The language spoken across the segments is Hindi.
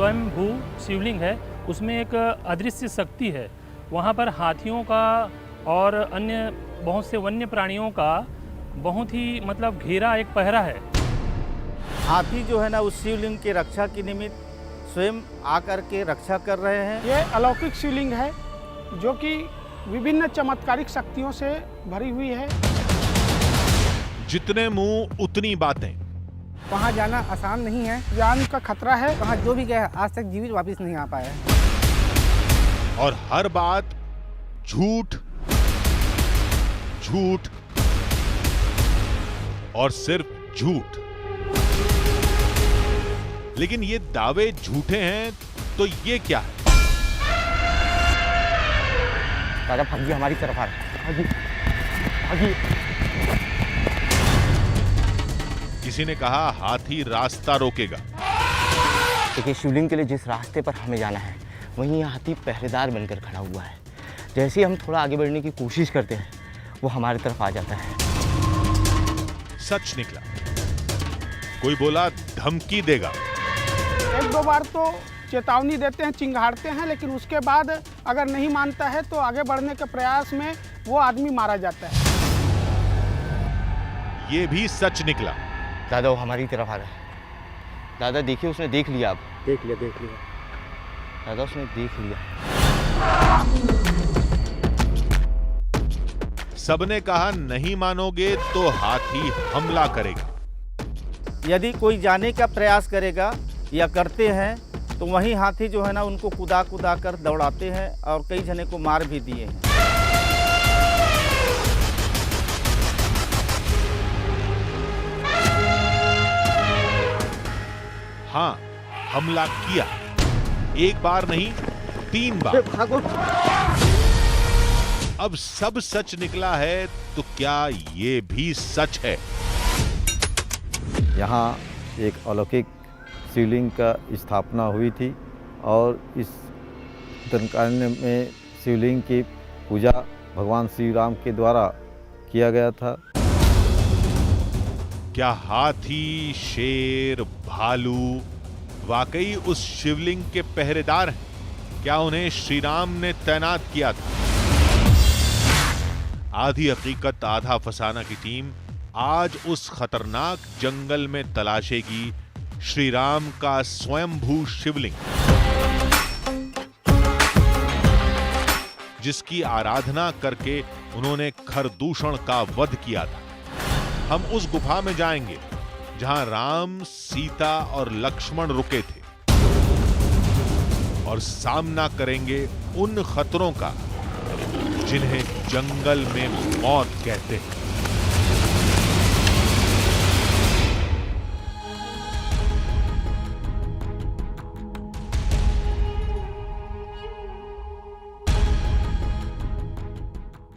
स्वयंभू शिवलिंग है, उसमें एक अदृश्य शक्ति है। वहाँ पर हाथियों का और अन्य बहुत से वन्य प्राणियों का बहुत ही मतलब घेरा एक पहरा है। हाथी जो है ना उस शिवलिंग की रक्षा के निमित्त स्वयं आकर के रक्षा कर रहे हैं। ये अलौकिक शिवलिंग है जो कि विभिन्न चमत्कारिक शक्तियों से भरी हुई है। जितने मुंह उतनी बातें। वहाँ जाना आसान नहीं है, जान का खतरा है। वहाँ जो भी गया आज तक जीवित वापस नहीं आ पाया। और हर बात झूठ, झूठ और सिर्फ झूठ। लेकिन ये दावे झूठे हैं तो ये क्या है? दादा भागी हमारी तरफ आ रहा है। भागी। किसी ने कहा हाथी रास्ता रोकेगा। देखिए शिवलिंग के लिए जिस रास्ते पर हमें जाना है वहीं यह हाथी पहरेदार बनकर खड़ा हुआ है। जैसे ही हम थोड़ा आगे बढ़ने की कोशिश करते हैं वो हमारी तरफ आ जाता है। सच निकला। कोई बोला धमकी देगा। एक दो बार तो चेतावनी देते हैं, चिंगाड़ते हैं, लेकिन उसके बाद अगर नहीं मानता है तो आगे बढ़ने के प्रयास में वो आदमी मारा जाता है। ये भी सच निकला। दादा वो हमारी तरफ आ रहा है। दादा देखिए उसने देख लिया। अब देख लिया दादा उसने देख लिया। सबने कहा नहीं मानोगे तो हाथी हमला करेगा। यदि कोई जाने का प्रयास करेगा या करते हैं तो वही हाथी जो है ना उनको कुदा कुदा कर दौड़ाते हैं और कई जने को मार भी दिए हैं। हाँ, हमला किया। एक बार नहीं 3 बार। अब सब सच निकला है तो क्या ये भी सच है? यहाँ एक अलौकिक शिवलिंग का स्थापना हुई थी और इस दंडकारण्य में शिवलिंग की पूजा भगवान श्री राम के द्वारा किया गया था। क्या हाथी, शेर, भालू वाकई उस शिवलिंग के पहरेदार हैं? क्या उन्हें श्री राम ने तैनात किया था? आधी हकीकत आधा फसाना की टीम आज उस खतरनाक जंगल में तलाशेगी श्री राम का स्वयंभू शिवलिंग, जिसकी आराधना करके उन्होंने खरदूषण का वध किया था। हम उस गुफा में जाएंगे जहां राम, सीता और लक्ष्मण रुके थे और सामना करेंगे उन खतरों का जिन्हें जंगल में मौत कहते हैं।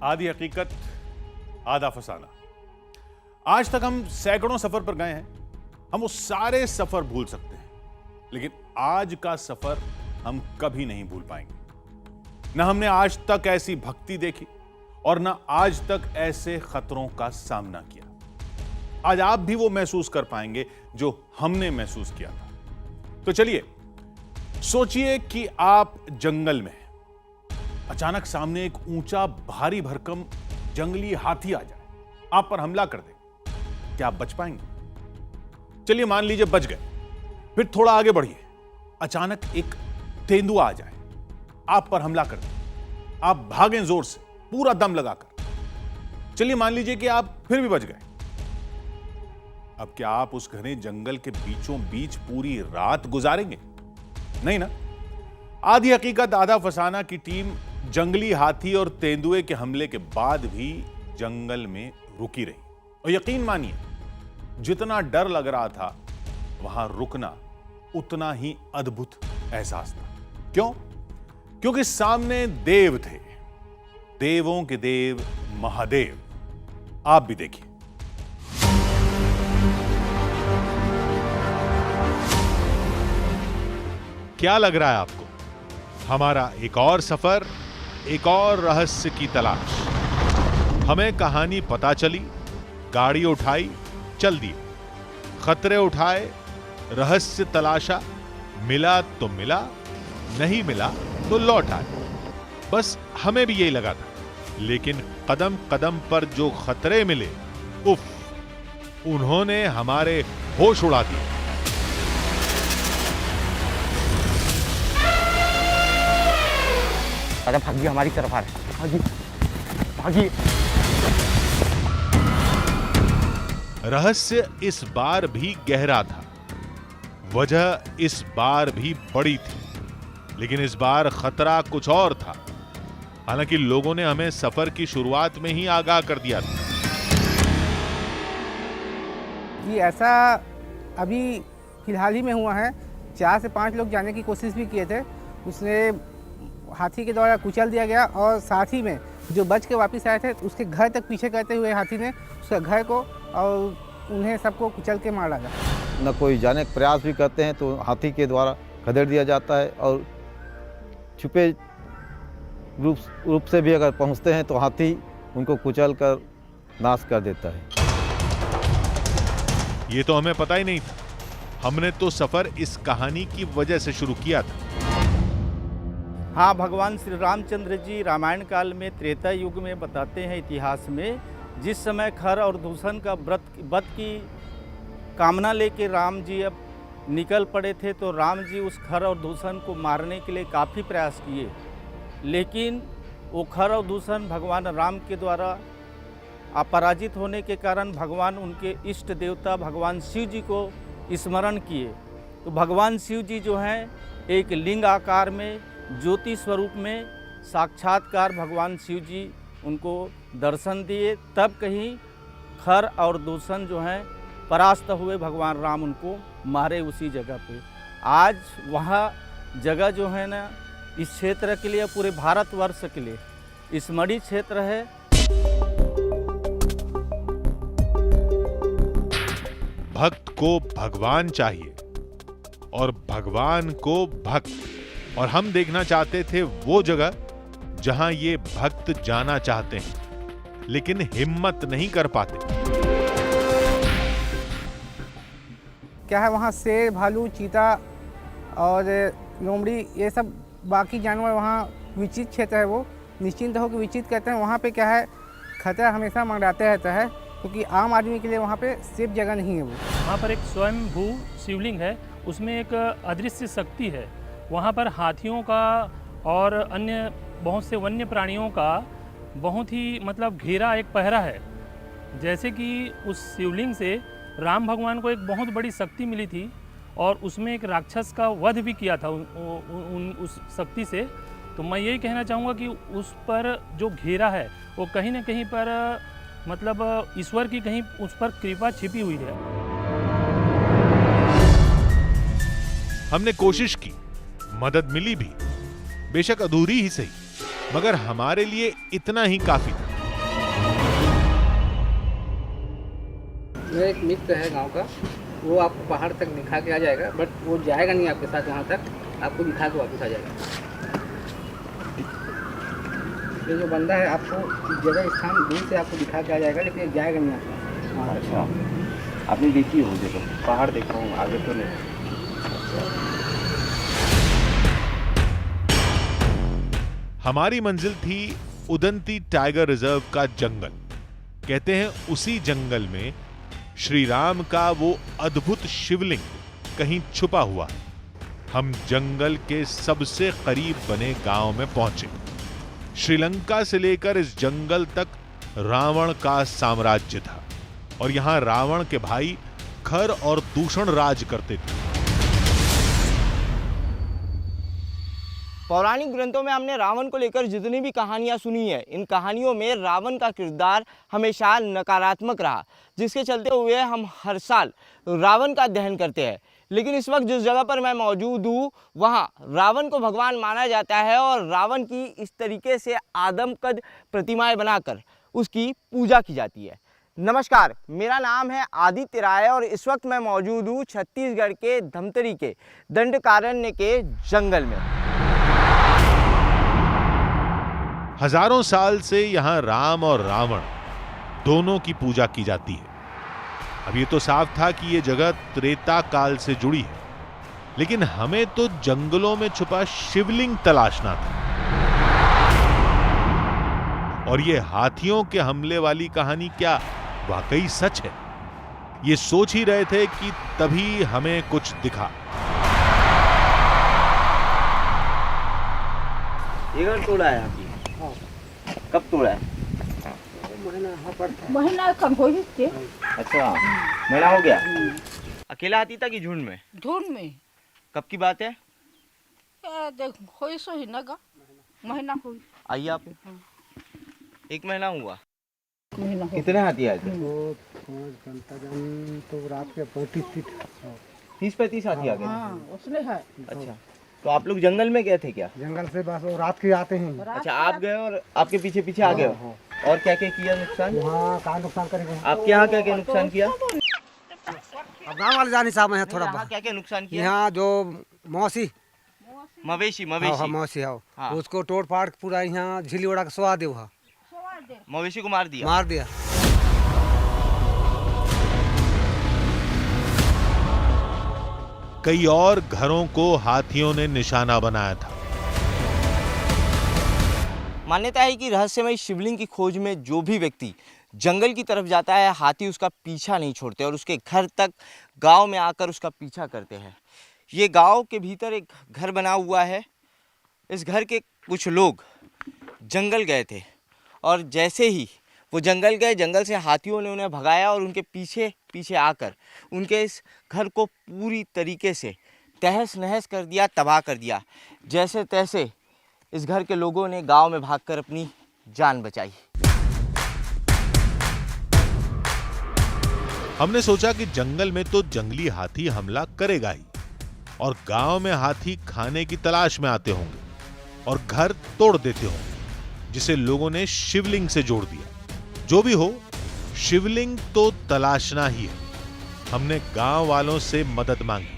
आधी हकीकत आधा फसाना। आज तक हम सैकड़ों सफर पर गए हैं। हम वो सारे सफर भूल सकते हैं, लेकिन आज का सफर हम कभी नहीं भूल पाएंगे। न हमने आज तक ऐसी भक्ति देखी और न आज तक ऐसे खतरों का सामना किया। आज आप भी वो महसूस कर पाएंगे जो हमने महसूस किया था। तो चलिए सोचिए कि आप जंगल में हैं। अचानक सामने एक ऊंचा भारी भरकम जंगली हाथी आ जाए, आप पर हमला कर दे। क्या आप बच पाएंगे? चलिए मान लीजिए बच गए। फिर थोड़ा आगे बढ़िए। अचानक एक तेंदुआ आ जाए, आप पर हमला कर दे। आप भागें जोर से, पूरा दम लगाकर। चलिए मान लीजिए कि आप फिर भी बच गए। अब क्या आप उस घने जंगल के बीचों बीच पूरी रात गुजारेंगे? नहीं ना। आधी हकीकत आधा फसाना की टीम जंगली हाथी और तेंदुए के हमले के बाद भी जंगल में रुकी रही। और यकीन मानिए, जितना डर लग रहा था वहां रुकना उतना ही अद्भुत एहसास था। क्यों? क्योंकि सामने देव थे, देवों के देव महादेव। आप भी देखिए। क्या लग रहा है आपको? हमारा एक और सफर, एक और रहस्य की तलाश। हमें कहानी पता चली, गाड़ी उठाई, चल दिए, खतरे उठाए, रहस्य तलाशा, मिला तो मिला, नहीं मिला तो लौट आए। बस हमें भी यही लगा था, लेकिन कदम कदम पर जो खतरे मिले, उफ, उन्होंने हमारे होश उड़ा दिए। दादा भागिए, हमारी तरफ आ रहे हैं, भागिए भागिए। रहस्य इस बार भी गहरा था, वजह इस बार भी बड़ी थी, लेकिन इस बार खतरा कुछ और था। हालांकि लोगों ने हमें सफर की शुरुआत में ही आगाह कर दिया था। कि ऐसा अभी फिलहाल ही में हुआ है। 4 से 5 लोग जाने की कोशिश भी किए थे, उसने हाथी के द्वारा कुचल दिया गया और साथ ही में जो बच के वापस आए थे उसके घर तक पीछे करते हुए हाथी ने उसके घर को और उन्हें सबको कुचल के मार डाला। न कोई जाने का प्रयास भी करते हैं तो हाथी के द्वारा खदेड़ दिया जाता है, और छुपे रूप से भी अगर पहुंचते हैं तो हाथी उनको कुचल कर नाश कर देता है। ये तो हमें पता ही नहीं था। हमने तो सफर इस कहानी की वजह से शुरू किया था। हाँ, भगवान श्री रामचंद्र जी रामायण काल में त्रेता युग में बताते हैं इतिहास में, जिस समय खर और दूषण का वध की कामना लेके राम जी अब निकल पड़े थे, तो राम जी उस खर और दूषण को मारने के लिए काफ़ी प्रयास किए, लेकिन वो खर और दूषण भगवान राम के द्वारा अपराजित होने के कारण भगवान उनके इष्ट देवता भगवान शिव जी को स्मरण किए। तो भगवान शिव जी जो हैं एक लिंग आकार में ज्योति स्वरूप में साक्षात्कार भगवान शिव जी उनको दर्शन दिए, तब कहीं खर और दूषण जो हैं परास्त हुए, भगवान राम उनको मारे उसी जगह पे। आज वह जगह जो है ना इस क्षेत्र के लिए, पूरे भारतवर्ष के लिए स्मरणीय क्षेत्र है। भक्त को भगवान चाहिए और भगवान को भक्त, और हम देखना चाहते थे वो जगह जहां ये भक्त जाना चाहते हैं, लेकिन हिम्मत नहीं कर पाते। क्या है वहाँ शेर, भालू, चीता और लोमड़ी, ये सब बाकी जानवर वहाँ विचित क्षेत्र है, वो निश्चिंत होकर विचित कहते हैं। वहाँ पे क्या है, खतरा हमेशा मंडराते रहता है, क्योंकि आम आदमी के लिए वहाँ पे सेफ जगह नहीं है। वो वहाँ पर एक स्वयंभू शिवलिंग है, उसमें एक अदृश्य शक्ति है। वहाँ पर हाथियों का और अन्य बहुत से वन्य प्राणियों का बहुत ही मतलब घेरा एक पहरा है। जैसे कि उस शिवलिंग से राम भगवान को एक बहुत बड़ी शक्ति मिली थी, और उसमें एक राक्षस का वध भी किया था उस शक्ति से। तो मैं यही कहना चाहूँगा कि उस पर जो घेरा है वो कहीं ना कहीं पर मतलब ईश्वर की कहीं उस पर कृपा छिपी हुई है। हमने कोशिश की, मदद मिली भी, बेशक अधूरी ही सही, मगर हमारे लिए इतना ही काफी था। मेरा एक मित्र है गांव का, वो आपको पहाड़ तक दिखा के आ जाएगा, बट वो जाएगा नहीं आपके साथ वहाँ तक, आपको दिखा के वापस आ जाएगा। ये जो बंदा है आपको जगह स्थान दूर से आपको दिखा के आ जाएगा, लेकिन ये जाएगा नहीं आपका। अच्छा, आपने देखी हो जगह? पहाड़ देखा हूँ, आगे तो नहीं। हमारी मंजिल थी उदंती टाइगर रिजर्व का जंगल। कहते हैं उसी जंगल में श्री राम का वो अद्भुत शिवलिंग कहीं छुपा हुआ। हम जंगल के सबसे करीब बने गांव में पहुंचे। श्रीलंका से लेकर इस जंगल तक रावण का साम्राज्य था, और यहां रावण के भाई खर और दूषण राज करते थे। पौराणिक ग्रंथों में हमने रावण को लेकर जितनी भी कहानियां सुनी है, इन कहानियों में रावण का किरदार हमेशा नकारात्मक रहा, जिसके चलते हुए हम हर साल रावण का दहन करते हैं। लेकिन इस वक्त जिस जगह पर मैं मौजूद हूँ, वहाँ रावण को भगवान माना जाता है, और रावण की इस तरीके से आदमकद प्रतिमाएं बनाकर उसकी पूजा की जाती है। नमस्कार, मेरा नाम है आदित्य राय, और इस वक्त मैं मौजूद हूँ छत्तीसगढ़ के धमतरी के दंडकारण्य के जंगल में। हजारों साल से यहां राम और रावण दोनों की पूजा की जाती है। अब ये तो साफ था कि ये जगह त्रेता काल से जुड़ी है, लेकिन हमें तो जंगलों में छुपा शिवलिंग तलाशना था। और ये हाथियों के हमले वाली कहानी क्या वाकई सच है? ये सोच ही रहे थे कि तभी हमें कुछ दिखा। ये घर तोड़ा है अभी? कब तोड़ा है? महीना कम हो ही थे। अच्छा, महीना हो गया। अकेला आती था कि झुंड में? झूठ में कब की बात है? देख होई सो ही नगा महीना हुई। आइए आप। 1 महीना हुआ। महीना हो कितने हाथी आए थे? तो रात के 30-35 हाथी आ गए। हाँ उसने है। अच्छा, तो आप लोग जंगल में गए थे क्या? जंगल से बस वो रात के आते हैं। अच्छा, आप गए और आपके पीछे पीछे आ गए हो। और क्या क्या किया नुकसान? वहाँ कहाँ नुकसान करेंगे? आपके यहाँ क्या क्या नुकसान किया? अब गाँव वाले जाने साहब है थोड़ा यहाँ क्या क्या नुकसान किया? यहाँ जो मौसी मवेशी हाँ मौसी हाँ। हाँ उसको तोड़ फाड़ के पूरा यहाँ झिली उड़ा के सुहा दे वहाँ मवेशी को मार दिया। मार दिया। कई और घरों को हाथियों ने निशाना बनाया था। मान्यता है कि रहस्यमय शिवलिंग की खोज में जो भी व्यक्ति जंगल की तरफ जाता है, हाथी उसका पीछा नहीं छोड़ते और उसके घर तक गांव में आकर उसका पीछा करते हैं। ये गांव के भीतर एक घर बना हुआ है। इस घर के कुछ लोग जंगल गए थे और जैसे ही वो जंगल गए, जंगल से हाथियों ने उन्हें भगाया और उनके पीछे पीछे आकर उनके इस घर को पूरी तरीके से तहस नहस कर दिया, तबाह कर दिया। जैसे तैसे इस घर के लोगों ने गांव में भागकर अपनी जान बचाई। हमने सोचा कि जंगल में तो जंगली हाथी हमला करेगा ही और गांव में हाथी खाने की तलाश में आते होंगे और घर तोड़ देते होंगे, जिसे लोगों ने शिवलिंग से जोड़ दिया। जो भी हो, शिवलिंग तो तलाशना ही है। हमने गांव वालों से मदद मांगी।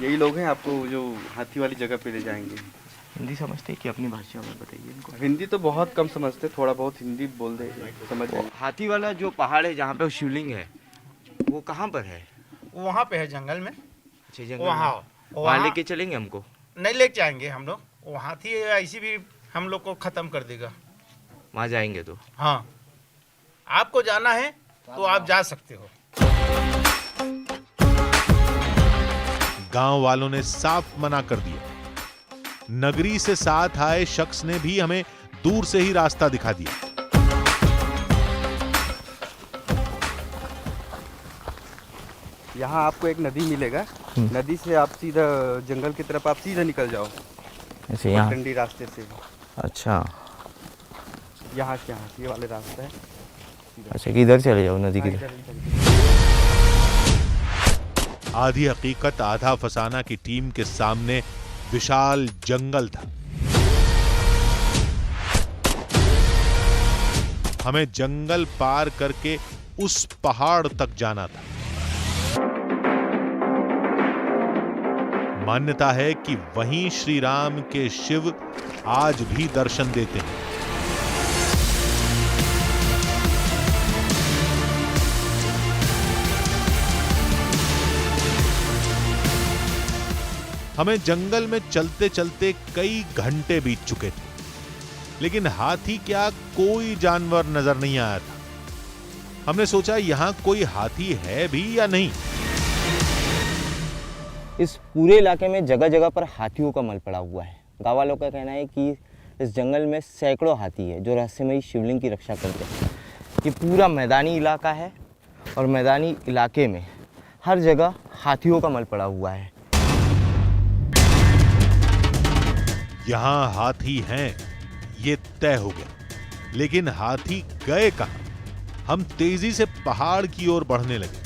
यही लोग हैं आपको जो हाथी वाली जगह पे ले जाएंगे। हिंदी समझते कि अपनी भाषा में बताइए इनको। हिंदी तो बहुत कम समझते, थोड़ा बहुत हिंदी बोल दे समझ जाएंगे। हाथी वाला जो पहाड़ है जहाँ पे वो शिवलिंग है, वो कहाँ पर है? वहाँ पे है जंगल में। अच्छा, जंगल वहाँ लेके चलेंगे हमको? नहीं ले जाएंगे हम लोग। वो हाथी ऐसी भी हम लोग को खत्म कर देगा। वहाँ जाएंगे तो? हाँ, आपको जाना है तो आप जा सकते हो। गांव वालों ने साफ मना कर दिया। नगरी से साथ आए शख्स ने भी हमें दूर से ही रास्ता दिखा दिया। यहाँ आपको एक नदी मिलेगा। नदी से आप सीधा जंगल की तरफ आप सीधा निकल जाओ, ऐसे यहाँ? ठंडी रास्ते से। अच्छा, यहाँ से ये वाले रास्ता है। अच्छा, कि इधर चले जाओ नदी की तरफ। आधी हकीकत आधा फसाना की टीम के सामने विशाल जंगल था। हमें जंगल पार करके उस पहाड़ तक जाना था। मान्यता है कि वहीं श्री राम के शिव आज भी दर्शन देते हैं। हमें जंगल में चलते चलते कई घंटे बीत चुके थे, लेकिन हाथी क्या कोई जानवर नजर नहीं आया था। हमने सोचा यहां कोई हाथी है भी या नहीं। इस पूरे इलाके में जगह जगह पर हाथियों का मल पड़ा हुआ है। गाँव वालों का कहना है कि इस जंगल में सैकड़ों हाथी है जो रहस्यमयी शिवलिंग की रक्षा करते हैं। ये पूरा मैदानी इलाका है और मैदानी इलाके में हर जगह हाथियों का मल पड़ा हुआ है। यहां हाथी हैं, ये तय हो गया, लेकिन हाथी गए कहां? हम तेजी से पहाड़ की ओर बढ़ने लगे।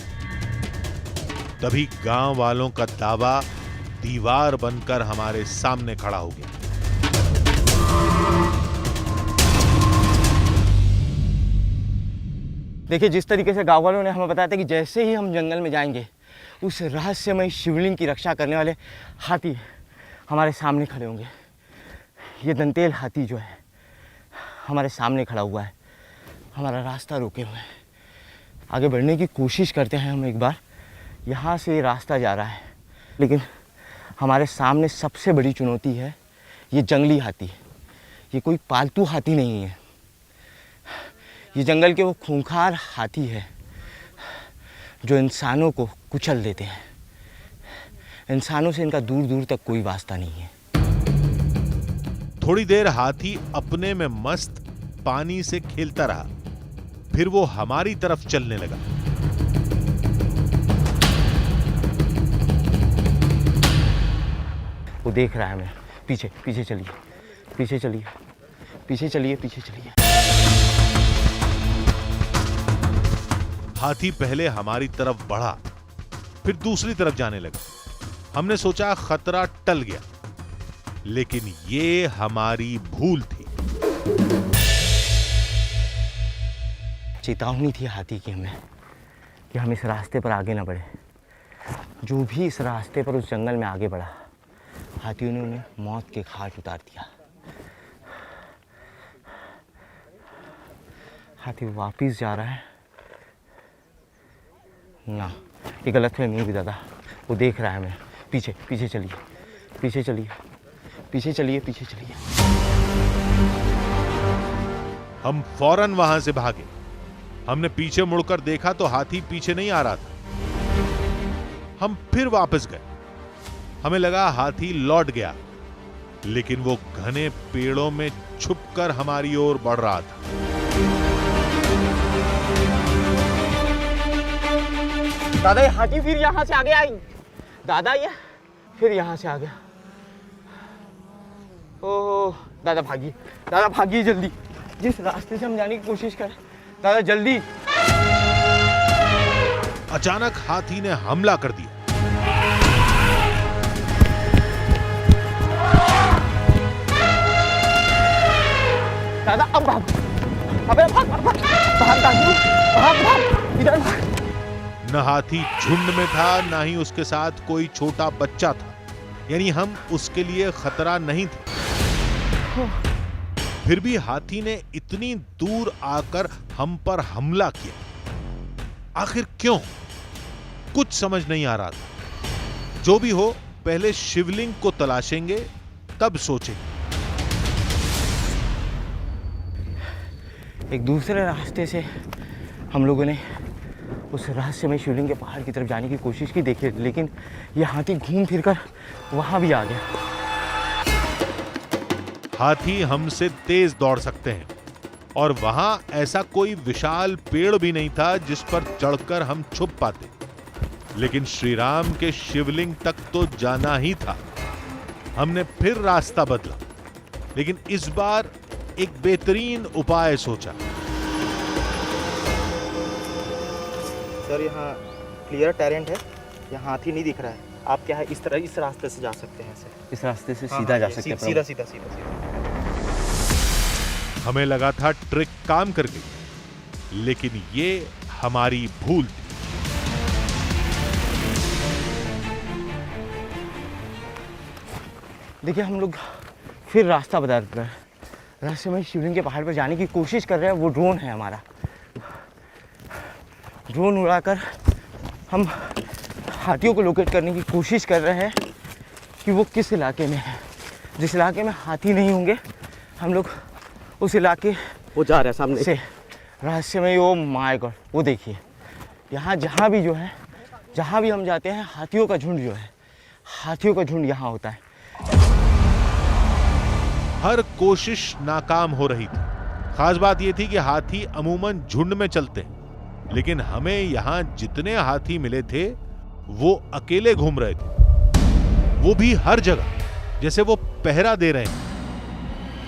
तभी गांव वालों का दावा दीवार बनकर हमारे सामने खड़ा हो गया। देखिए, जिस तरीके से गाँव वालों ने हमें बताया था कि जैसे ही हम जंगल में जाएंगे, उस रहस्यमय शिवलिंग की रक्षा करने वाले हाथी हमारे सामने खड़े होंगे। ये दंतेल हाथी जो है हमारे सामने खड़ा हुआ है, हमारा रास्ता रोके हुए है। आगे बढ़ने की कोशिश करते हैं हम एक बार यहाँ से रास्ता जा रहा है, लेकिन हमारे सामने सबसे बड़ी चुनौती है ये जंगली हाथी। ये कोई पालतू हाथी नहीं है, ये जंगल के वो खूंखार हाथी है जो इंसानों को कुचल देते हैं। इंसानों से इनका दूर दूर तक कोई वास्ता नहीं है। थोड़ी देर हाथी अपने में मस्त पानी से खेलता रहा, फिर वो हमारी तरफ चलने लगा। वो देख रहा है हमें। पीछे पीछे चलिए, पीछे चलिए, पीछे चलिए, पीछे चलिए। हाथी पहले हमारी तरफ बढ़ा, फिर दूसरी तरफ जाने लगा। हमने सोचा खतरा टल गया, लेकिन ये हमारी भूल थी। चेतावनी थी हाथी की हमें कि हम इस रास्ते पर आगे ना बढ़े। जो भी इस रास्ते पर उस जंगल में आगे बढ़ा, हाथियों ने उन्हें मौत के घाट उतार दिया। हाथी वापिस जा रहा है ना, ये गलत फहमी भी दादा। वो देख रहा है हमें। पीछे पीछे चलिए, पीछे चलिए, पीछे चलिए, पीछे चलिए। हम फौरन वहां से भागे। हमने पीछे मुड़कर देखा तो हाथी पीछे नहीं आ रहा था। हम फिर वापस गए। हमें लगा हाथी लौट गया, लेकिन वो घने पेड़ों में छुपकर हमारी ओर बढ़ रहा था। दादा ये हाथी फिर यहाँ से आगे आई। दादा ये फिर यहाँ से आ गया। ओह दादा भागिए, दादा भागिए जल्दी। जिस रास्ते से हम जाने की कोशिश कर, दादा जल्दी। अचानक हाथी ने हमला कर दिया। दादा अब भाग। अबे भाग भाग भाग भाग भाग भाग इधर भाग। न हाथी झुंड में था, ना ही उसके साथ कोई छोटा बच्चा था, यानी हम उसके लिए खतरा नहीं थे। फिर भी हाथी ने इतनी दूर आकर हम पर हमला किया। आखिर क्यों? कुछ समझ नहीं आ रहा था। जो भी हो, पहले शिवलिंग को तलाशेंगे, तब सोचेंगे। एक दूसरे रास्ते से हम लोगों ने उस रहस्यमय शिवलिंग के पहाड़ की तरफ जाने की कोशिश की, देखिए, लेकिन ये हाथी घूम फिरकर वहां भी आ गया। हाथी हमसे तेज दौड़ सकते हैं, और वहां ऐसा कोई विशाल पेड़ भी नहीं था जिस पर चढ़कर हम छुप पाते। लेकिन श्री राम के शिवलिंग तक तो जाना ही था। हमने फिर रास्ता बदला, लेकिन इस बार एक बेहतरीन उपाय सोचा। सर यहाँ क्लियर टेरेंट है, यहाँ हाथी नहीं दिख रहा है। आप क्या है इस तरह इस रास्ते से जा सकते हैं सर। इस रास्ते से सीधा जा सकते हैं। सीधा सीधा सीधा सीधा। हमें लगा था ट्रिक काम कर गई, लेकिन ये हमारी भूल थी। देखिए हम लोग फिर रास्ता बदल कर रहस्यमय शिवलिंग के पहाड़ पर जाने की कोशिश कर रहे हैं। वो ड्रोन है हमारा। ड्रोन उड़ाकर हम हाथियों को लोकेट करने की कोशिश कर रहे हैं कि वो किस इलाके में है। जिस इलाके में हाथी नहीं होंगे, हम लोग उस इलाके वो जा रहा है सामने से रहस्यमय। ओ माय गॉड, वो देखिए यहाँ जहाँ भी जो है, जहाँ भी हम जाते हैं, हाथियों का झुंड जो है, हाथियों का झुंड यहाँ होता है। हर कोशिश नाकाम हो रही थी। खास बात यह थी कि हाथी अमूमन झुंड में चलते हैं, लेकिन हमें यहां जितने हाथी मिले थे वो अकेले घूम रहे थे, वो भी हर जगह, जैसे वो पहरा दे रहे हैं।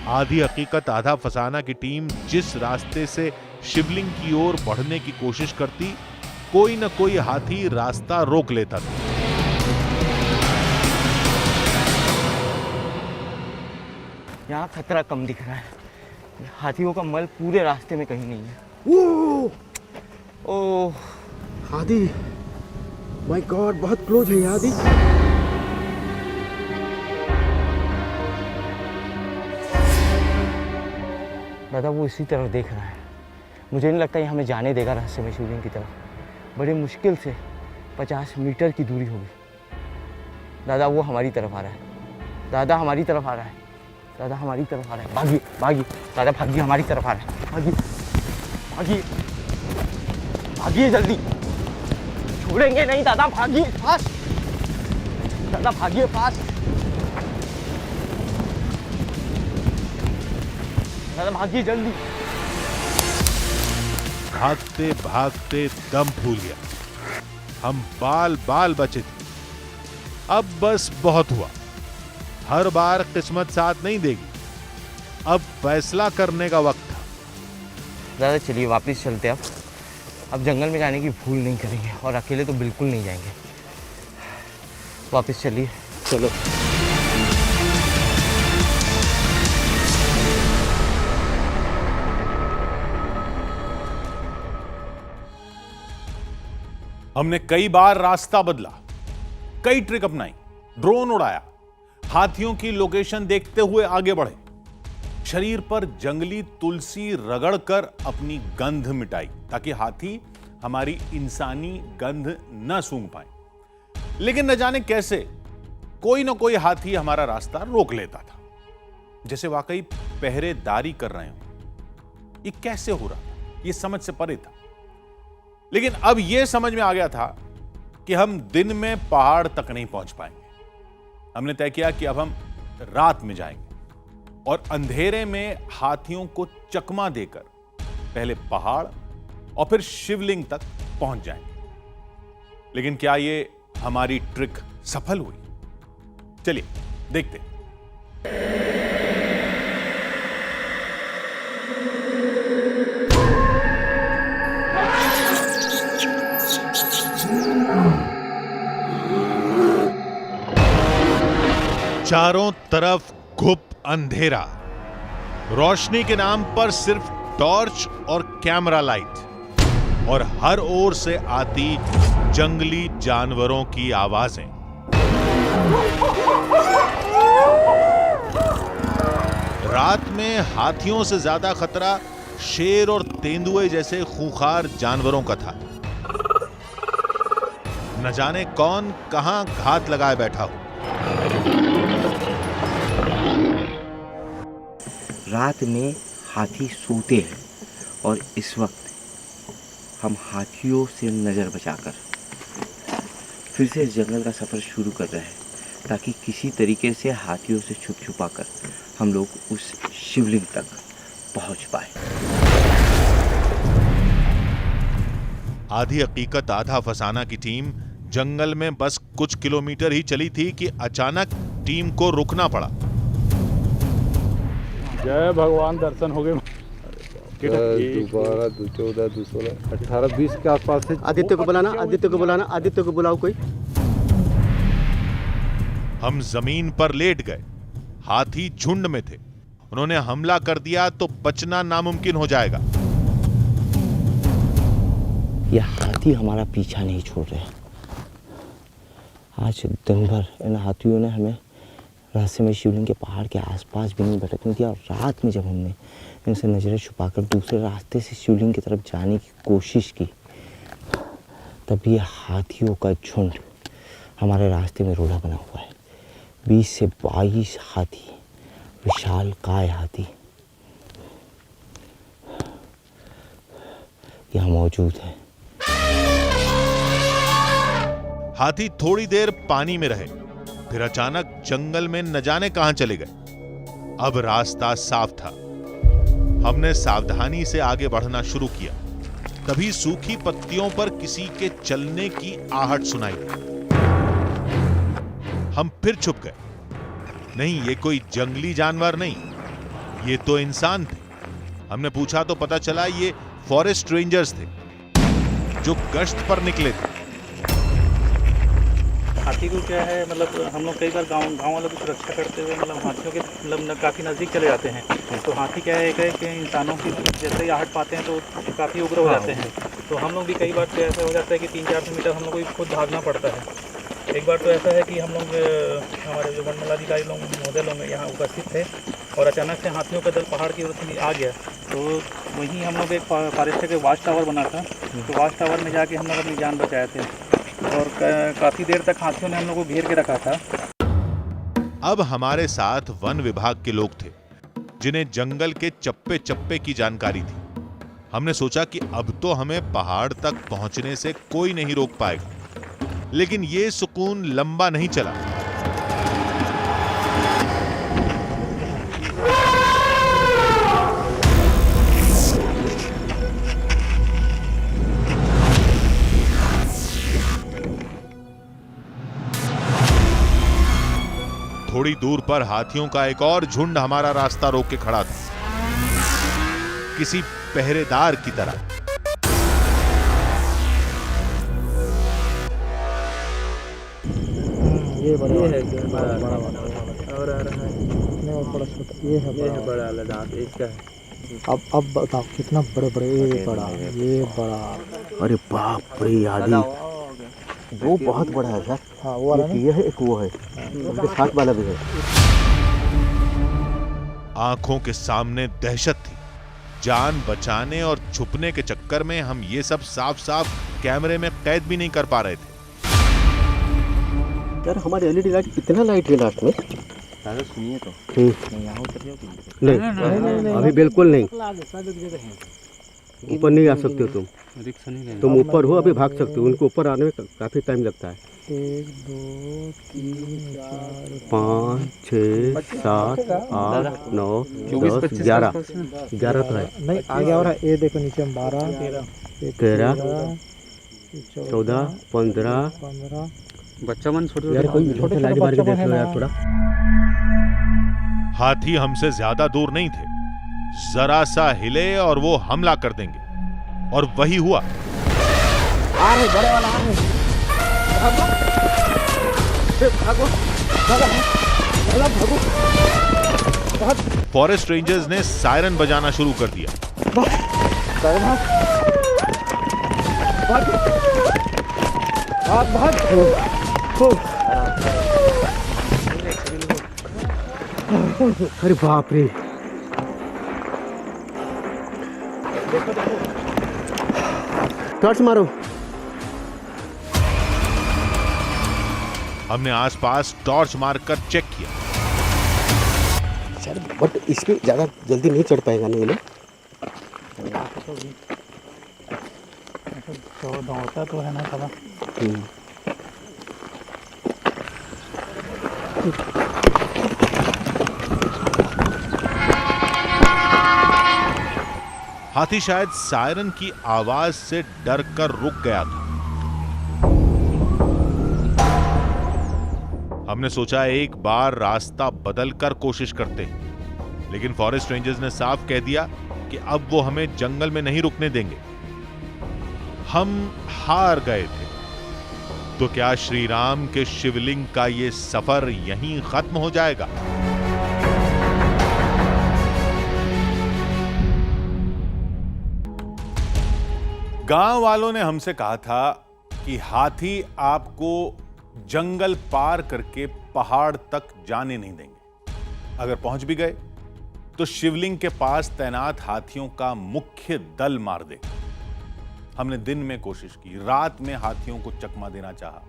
आधी हकीकत आधा फसाना की टीम जिस रास्ते से शिवलिंग की ओर बढ़ने की कोशिश करती, कोई न कोई हाथी रास्ता रोक लेता था। यहाँ खतरा कम दिख रहा है। हाथियों का मल पूरे रास्ते में कहीं नहीं है। ओह हाथी, माय गॉड, बहुत क्लोज है हाथी। दादा वो इसी तरफ देख रहा है। मुझे नहीं लगता ये हमें जाने देगा रहस्यमय शिवलिंग की तरफ। बड़ी मुश्किल से 50 मीटर की दूरी होगी। दादा वो हमारी तरफ आ रहा है, दादा हमारी तरफ आ रहा है, दादा हमारी तरफ आ रहा है। भागिए भागिए दादा, भागिए, हमारी तरफ आ रहा है। भागिए भागिए भागिए, जल्दी, छोड़ेंगे नहीं दादा, भागिए फास्ट, दादा भागिए फास्ट, दादा भागिए जल्दी। भागते भागते दम फूल गया। हम बाल बाल बचे थे। अब बस बहुत हुआ। हर बार किस्मत साथ नहीं देगी। अब फैसला करने का वक्त था। दादा चलिए वापस चलते हैं। अब जंगल में जाने की भूल नहीं करेंगे और अकेले तो बिल्कुल नहीं जाएंगे। वापस चलिए, चलो। हमने कई बार रास्ता बदला, कई ट्रिक अपनाई, ड्रोन उड़ाया, हाथियों की लोकेशन देखते हुए आगे बढ़े, शरीर पर जंगली तुलसी रगड़कर अपनी गंध मिटाई ताकि हाथी हमारी इंसानी गंध न सूंघ पाए। लेकिन न जाने कैसे कोई ना कोई हाथी हमारा रास्ता रोक लेता था, जैसे वाकई पहरेदारी कर रहे हो। ये कैसे हो रहा था, ये समझ से परे था। लेकिन अब यह समझ में आ गया था कि हम दिन में पहाड़ तक नहीं पहुंच पाएंगे। हमने तय किया कि अब हम रात में जाएंगे और अंधेरे में हाथियों को चकमा देकर पहले पहाड़ और फिर शिवलिंग तक पहुंच जाएंगे। लेकिन क्या ये हमारी ट्रिक सफल हुई? चलिए देखते हैं। चारों तरफ घुप अंधेरा, रोशनी के नाम पर सिर्फ टॉर्च और कैमरा लाइट, और हर ओर से आती जंगली जानवरों की आवाजें। रात में हाथियों से ज्यादा खतरा शेर और तेंदुए जैसे खूंखार जानवरों का था। न जाने कौन कहां घात लगाए बैठा हो। रात में हाथी सोते हैं और इस वक्त हम हाथियों से नज़र बचाकर फिर से इस जंगल का सफ़र शुरू कर रहे हैं, ताकि किसी तरीके से हाथियों से छुप छुपा कर हम लोग उस शिवलिंग तक पहुंच पाए। आधी हकीकत आधा फसाना की टीम जंगल में बस कुछ किलोमीटर ही चली थी कि अचानक टीम को रुकना पड़ा। जय भगवान, दर्शन हो गए। 12, 14, 16, 18, 20 के आसपास से। आदित्य को बुलाना, आदित्य को बुलाना, आदित्य को बुलाओ कोई। हम जमीन पर लेट गए। हाथी झुंड में थे। उन्होंने हमला कर दिया तो बचना नामुमकिन हो जाएगा। यह हाथी हमारा पीछा नहीं छोड़ रहे। आज दिन भर इन हाथियों ने हमें रहस्यमय शिवलिंग के पहाड़ के आसपास भी नहीं भटकने दिया, और रात में जब हमने इनसे नज़रें छुपाकर दूसरे रास्ते से शिवलिंग की तरफ जाने की कोशिश की, तब ये हाथियों का झुंड हमारे रास्ते में रोड़ा बना हुआ है। 20 से 22 हाथी, विशाल काय हाथी यहाँ मौजूद है। हाथी थोड़ी देर पानी में रहे, फिर अचानक जंगल में न जाने कहां चले गए। अब रास्ता साफ था। हमने सावधानी से आगे बढ़ना शुरू किया। तभी सूखी पत्तियों पर किसी के चलने की आहट सुनाई। हम फिर छुप गए। नहीं, ये कोई जंगली जानवर नहीं, ये तो इंसान थे। हमने पूछा तो पता चला ये फॉरेस्ट रेंजर्स थे जो गश्त पर निकले थे। हाथी को क्या है, मतलब हम लोग कई बार गांव वालों की सुरक्षा करते हुए मतलब हाथियों के मतलब काफ़ी नज़दीक चले जाते हैं। तो हाथी क्या है कि इंसानों की जैसे ही आहट पाते हैं तो काफ़ी उग्र हो जाते हैं। तो हम लोग भी कई बार तो ऐसा हो जाता है कि 300-400 मीटर हम लोग को खुद भागना पड़ता है। एक बार तो ऐसा है कि हम लोग हमारे जो वनमंडलाधिकारी लोग महोदय लोग यहाँ उपस्थित थे और अचानक से हाथियों का दल पहाड़ की ओर से आ गया। तो वहीं हम लोग एक फॉरेस्ट के वाच टावर बना था, तो वाच टावर में जाके हम लोग अपनी जान बचाए थे। और काफ़ी देर तक हाथियों ने हम लोग को घेर के रखा था। अब हमारे साथ वन विभाग के लोग थे जिन्हें जंगल के चप्पे चप्पे की जानकारी थी। हमने सोचा कि अब तो हमें पहाड़ तक पहुंचने से कोई नहीं रोक पाएगा, लेकिन ये सुकून लंबा नहीं चला। थोड़ी दूर पर हाथियों का एक और झुंड हमारा रास्ता रोक के खड़ा था, किसी पहरेदार की तरह। ये बड़ा और आ रहा है ये है बड़ा लद्दाख इसका है। अब बताओ कितना बड़े ये बड़ा अरे बाप रे आदि वो बहुत बड़ा है सर। हाँ वो वाला ये है, एक वो है, उसके साथ वाला भी है। आंखों के सामने दहशत थी। जान बचाने और छुपने के चक्कर में हम ये सब साफ साफ कैमरे में कैद भी नहीं कर पा रहे थे। यार हमारी एलईडी लाइट कितना लाइट है लास्ट में? दादा सुनिए तो यहाँ उतर जाओ। नहीं अभी बिल्कुल नहीं, ऊपर नहीं आ सकते हो तुम ऊपर हो, अभी भाग सकते हो। उनको ऊपर आने में काफी टाइम लगता है। 1 2 3 4 5 6 7 8 9 10 11 तो है नहीं आगे और ये देखो नीचे 12 13 14 15 बच्चा मन छोटे यार कोई छोटे लाइट मार के देख लो यार थोड़ा। हाथी हमसे ज्यादा दूर नहीं थे, जरा सा हिले और वो हमला कर देंगे, और वही हुआ। आ रहे बड़े वाला आ रहे। फॉरेस्ट रेंजर्स ने सायरन बजाना शुरू कर दिया। अरे बाप रे टॉर्च मारो। हमने आसपास टॉर्च मारकर चेक किया। सर बट इस पे ज्यादा जल्दी नहीं चढ़ पाएगा नहीं दौड़ता तो है ना थोड़ा। हाथी शायद सायरन की आवाज से डर कर रुक गया था। हमने सोचा एक बार रास्ता बदलकर कोशिश करते हैं, लेकिन फॉरेस्ट रेंजर्स ने साफ कह दिया कि अब वो हमें जंगल में नहीं रुकने देंगे। हम हार गए थे। तो क्या श्री राम के शिवलिंग का ये सफर यहीं खत्म हो जाएगा? गांव वालों ने हमसे कहा था कि हाथी आपको जंगल पार करके पहाड़ तक जाने नहीं देंगे। अगर पहुंच भी गए तो शिवलिंग के पास तैनात हाथियों का मुख्य दल मार देगा। हमने दिन में कोशिश की, रात में हाथियों को चकमा देना चाहा,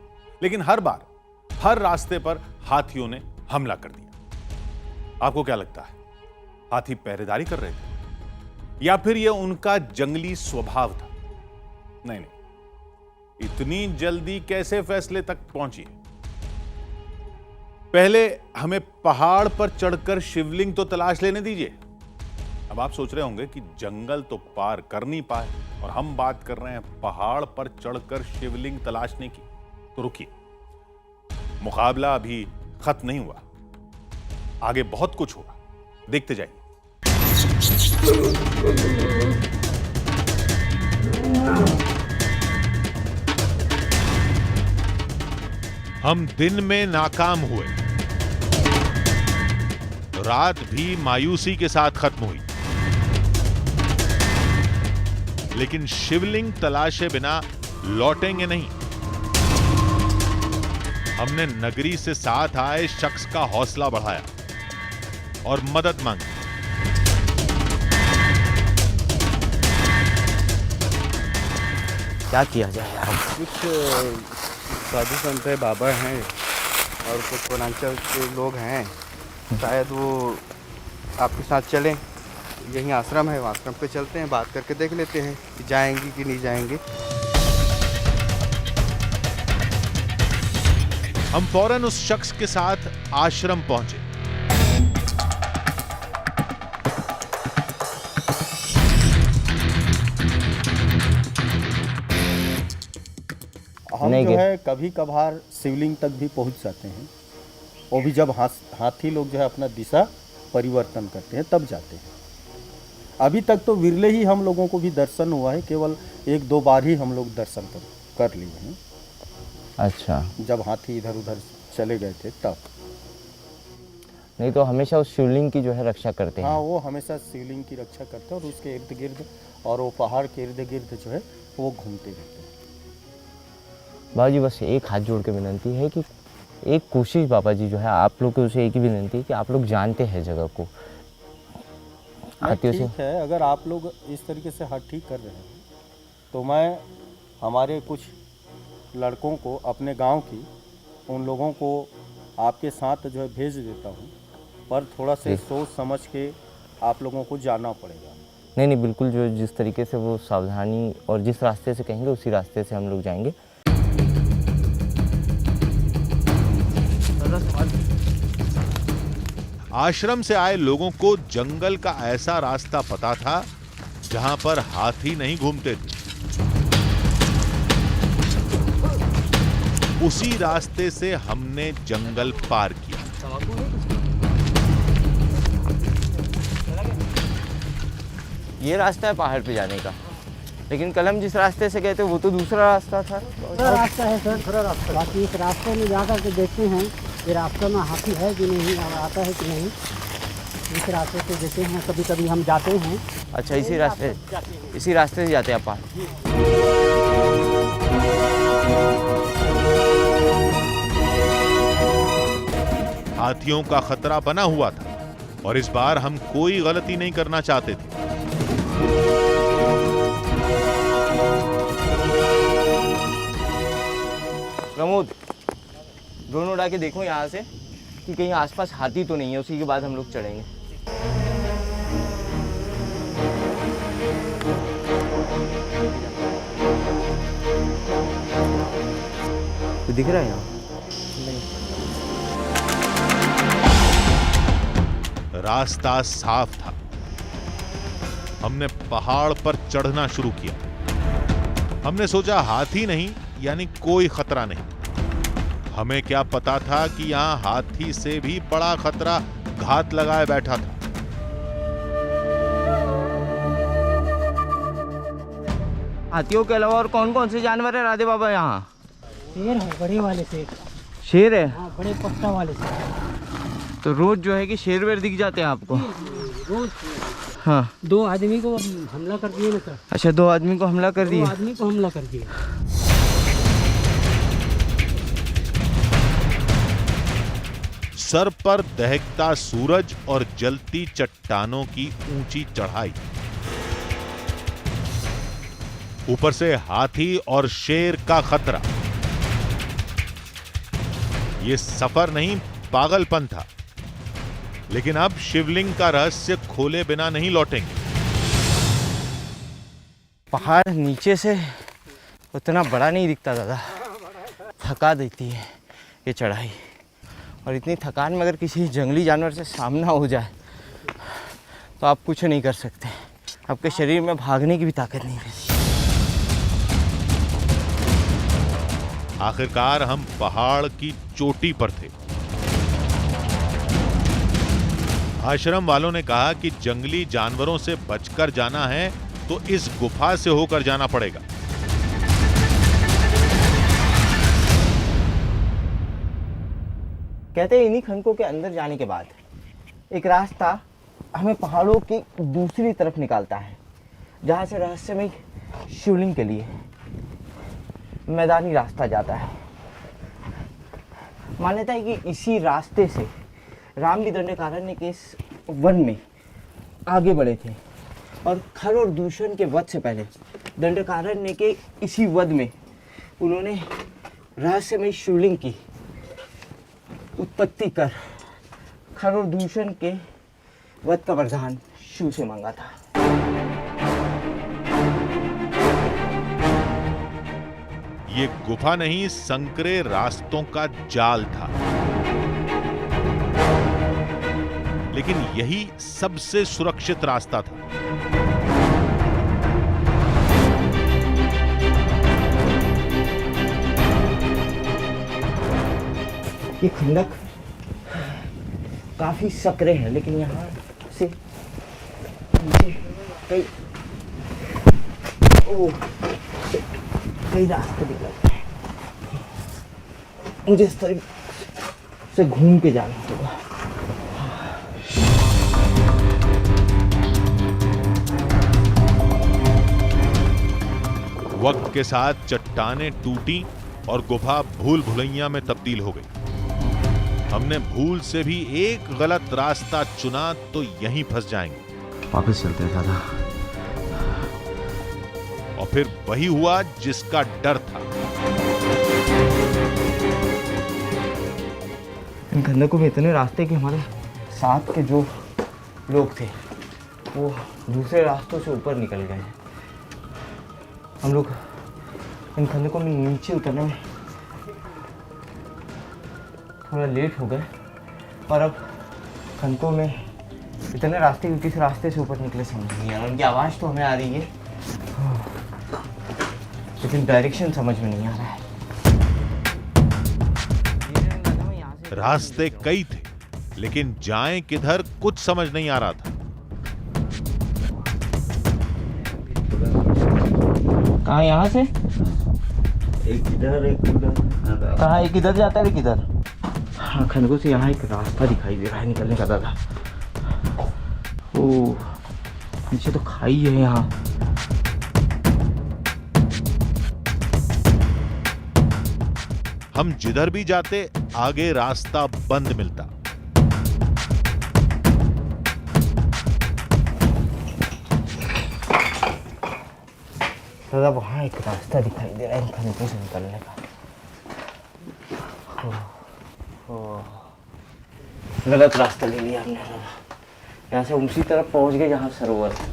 लेकिन हर बार हर रास्ते पर हाथियों ने हमला कर दिया। आपको क्या लगता है, हाथी पहरेदारी कर रहे थे या फिर यह उनका जंगली स्वभाव था? नहीं, इतनी जल्दी कैसे फैसले तक पहुंची? पहले हमें पहाड़ पर चढ़कर शिवलिंग तो तलाश लेने दीजिए। अब आप सोच रहे होंगे कि जंगल तो पार कर नहीं पाए और हम बात कर रहे हैं पहाड़ पर चढ़कर शिवलिंग तलाशने की। तो रुकिए, मुकाबला अभी खत्म नहीं हुआ, आगे बहुत कुछ होगा, देखते जाइए। हम दिन में नाकाम हुए, रात भी मायूसी के साथ खत्म हुई, लेकिन शिवलिंग तलाशे बिना लौटेंगे नहीं। हमने नगरी से साथ आए शख्स का हौसला बढ़ाया और मदद मांगी। क्या किया जाए यार? कुछ साधु संत है, बाबा हैं और कुछ वनांचल के लोग हैं, शायद वो आपके साथ चलें। यहीं आश्रम है, आश्रम पे चलते हैं, बात करके देख लेते हैं कि जाएंगे कि नहीं जाएंगे। हम फौरन उस शख्स के साथ आश्रम पहुंचे। हम जो है कभी कभार शिवलिंग तक भी पहुंच जाते हैं, वो भी जब हाथी लोग जो है अपना दिशा परिवर्तन करते हैं तब जाते हैं। अभी तक तो विरले ही हम लोगों को भी दर्शन हुआ है, केवल 1-2 बार ही हम लोग दर्शन कर लिए हैं। अच्छा, जब हाथी इधर उधर चले गए थे तब। नहीं तो हमेशा उस शिवलिंग की जो है रक्षा करते हैं। हाँ, वो हमेशा शिवलिंग की रक्षा करते हैं और उसके इर्द गिर्द और वो पहाड़ के इर्द गिर्द जो है वो घूमते रहते हैं। बाबा जी बस एक हाथ जोड़ के विनंती है कि एक कोशिश बाबा जी जो है आप लोग को उसे एक ही विनंती है कि आप लोग जानते हैं जगह को। ठीक है, अगर आप लोग इस तरीके से हाथ ठीक कर रहे हैं तो मैं हमारे कुछ लड़कों को अपने गांव की उन लोगों को आपके साथ जो है भेज देता हूं, पर थोड़ा से सोच समझ के आप लोगों को जाना पड़ेगा। नहीं बिल्कुल, जो जिस तरीके से वो सावधानी और जिस रास्ते से कहेंगे उसी रास्ते से हम लोग जाएंगे। आश्रम से आए लोगों को जंगल का ऐसा रास्ता पता था जहां पर हाथी नहीं घूमते थे। उसी रास्ते से हमने जंगल पार किया। ये रास्ता है पहाड़ पे जाने का, लेकिन कल हम जिस रास्ते से गए थे वो तो दूसरा रास्ता था। रास्ता है सर, दूसरा रास्ता। बाकी इस रास्ते में जाकर के देखते हैं ये रास्ते में हाथी है कि नहीं, आता है कि नहीं। इस रास्ते से देते हैं, कभी कभी हम जाते हैं। अच्छा, इसी रास्ते से जाते हैं आप? हाथियों का खतरा बना हुआ था और इस बार हम कोई गलती नहीं करना चाहते थे। प्रमोद, ड्रोन उड़ा के देखो यहाँ से कि कहीं आसपास हाथी तो नहीं है, उसी के बाद हम लोग चढ़ेंगे। तो दिख रहा है यहाँ? रास्ता साफ था। हमने पहाड़ पर चढ़ना शुरू किया। हमने सोचा हाथी नहीं, यानी कोई खतरा नहीं। हमें क्या पता था कि यहाँ हाथी से भी बड़ा खतरा घात लगाए बैठा था। हाथियों के अलावा और कौन कौन से जानवर है राधे बाबा यहाँ? शेर है, बड़े वाले शेर। शेर है? हाँ, बड़े पट्टा वाले शेर। तो रोज जो है कि शेर वेर दिख जाते हैं आपको? रोज। हाँ, 2 आदमी को हमला कर दिए ना सर। अच्छा, 2 आदमी को हमला कर दिए? 2 आदमी को हमला कर दिया। सर पर दहकता सूरज और जलती चट्टानों की ऊंची चढ़ाई, ऊपर से हाथी और शेर का खतरा। ये सफर नहीं, पागलपन था। लेकिन अब शिवलिंग का रहस्य खोले बिना नहीं लौटेंगे। पहाड़ नीचे से उतना बड़ा नहीं दिखता दादा, थका देती है ये चढ़ाई। और इतनी थकान में अगर किसी जंगली जानवर से सामना हो जाए तो आप कुछ नहीं कर सकते। आपके शरीर में भागने की भी ताकत नहीं रहती। आखिरकार हम पहाड़ की चोटी पर थे। आश्रम वालों ने कहा कि जंगली जानवरों से बचकर जाना है तो इस गुफा से होकर जाना पड़ेगा। कहते हैं इन्हीं खनकों के अंदर जाने के बाद एक रास्ता हमें पहाड़ों की दूसरी तरफ निकालता है, जहाँ से रहस्यमय शिवलिंग के लिए मैदानी रास्ता जाता है। मान्यता है कि इसी रास्ते से राम भी दंडकारण्य के इस वन में आगे बढ़े थे और खर और दूषण के वध से पहले दंडकारण्य के इसी वध में उन्होंने रहस्यमय शिवलिंग की उत्पत्ति कर खर और दूषण के वध का वरदान शिव से मांगा था। ये गुफा नहीं, संकरे रास्तों का जाल था, लेकिन यही सबसे सुरक्षित रास्ता था। ये खंडक काफी सकरे हैं, लेकिन यहाँ से नीचे कई रास्ते निकलते हैं। मुझे इस तरह से घूम के जाना होगा। वक्त के साथ चट्टानें टूटी और गुफा भूल भुलैया में तब्दील हो गई। हमने भूल से भी एक गलत रास्ता चुना तो यहीं फंस जाएंगे। वापस चलते हैं दादा। और फिर वही हुआ जिसका डर था। इन खंडकों में इतने रास्ते कि हमारे साथ के जो लोग थे वो दूसरे रास्तों से ऊपर निकल गए। हम लोग इन खंडकों में नीचे उतरने में थोड़ा लेट हो गए, और अब खंडकों में इतने रास्ते किस रास्ते से ऊपर निकले समझ नहीं आ रहा। उनकी आवाज़ तो हमें आ रही है, लेकिन डायरेक्शन समझ में नहीं आ रहा है। रास्ते कई थे, लेकिन जाएं किधर कुछ समझ नहीं आ रहा था। कहाँ यहाँ से? एक इधर एक उधर। कहाँ एक इधर जाता है एक इधर? हाँ, खंडकों से यहाँ एक रास्ता दिखाई दे रहा है निकलने का दादा। ओह, नीचे तो खाई है यहाँ। हम जिधर भी जाते आगे रास्ता बंद मिलता। दादा वहाँ एक रास्ता दिखाई दे रहा है इन खंडकों से निकलने का। गलत रास्ता ले लिया हमने दादा। यहाँ से उसी तरफ पहुँच गए जहाँ सरोवर है।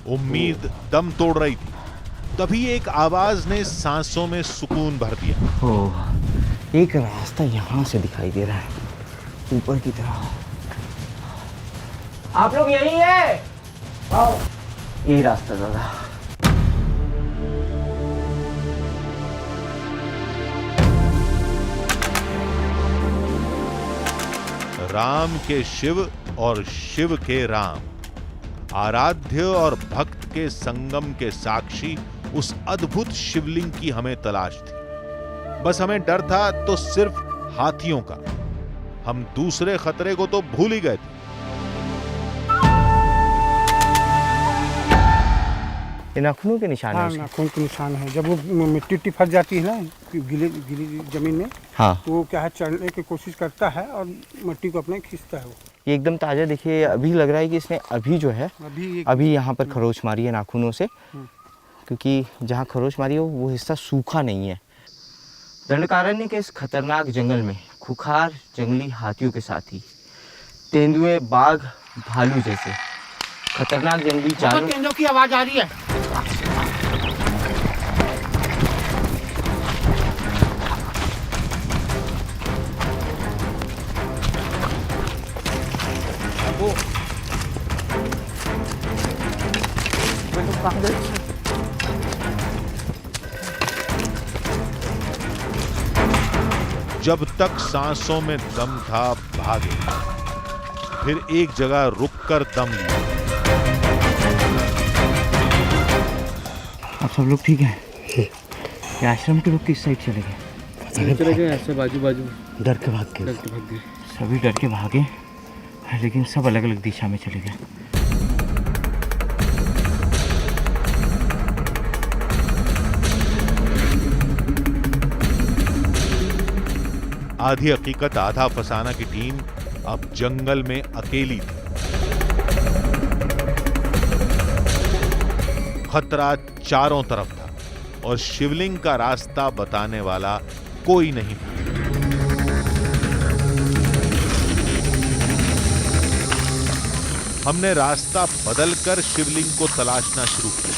उम्मीद दम तोड़ रही थी, तभी एक आवाज ने सांसों में सुकून भर दिया। ओह, एक रास्ता यहाँ से दिखाई दे रहा है ऊपर की तरफ। आप लोग यही है? आओ, यही रास्ता दादा। राम के शिव और शिव के राम, आराध्य और भक्त के संगम के साक्षी उस अद्भुत शिवलिंग की हमें तलाश थी। बस हमें डर था तो सिर्फ हाथियों का। हम दूसरे खतरे को तो भूल ही गए थे। ये नाखूनों के निशान है। हाँ, नाखून के निशान है। जब वो मिट्टी फंस जाती है ना गीली जमीन में, हाँ, तो वो क्या है चढ़ने की कोशिश करता है और मिट्टी को अपने खींचता है। वो ये एकदम ताज़ा देखिए, अभी लग रहा है कि इसने अभी जो है अभी यहाँ पर खरोच मारी है नाखूनों से, क्योंकि जहाँ खरोच मारी है वो हिस्सा सूखा नहीं है। दंडकारण्य के इस खतरनाक जंगल में खुखार जंगली हाथियों के साथ ही तेंदुए, बाघ, भालू जैसे खतरनाक जंगली जानवर। तेंदुओं की आवाज आ रही है। जब तक सांसों में दम था भागे, फिर एक जगह रुककर दम लिया। आप सब लोग ठीक हैं? ये आश्रम के लोग किस साइड चले गए? चले गए ऐसे बाजू बाजू, डर के भाग गए। सभी डर के भागे, लेकिन सब अलग अलग दिशा में चले गए। आधी हकीकत आधा फसाना की टीम अब जंगल में अकेली थी। खतरा चारों तरफ था। और शिवलिंग का रास्ता बताने वाला कोई नहीं था। हमने रास्ता बदलकर शिवलिंग को तलाशना शुरू किया।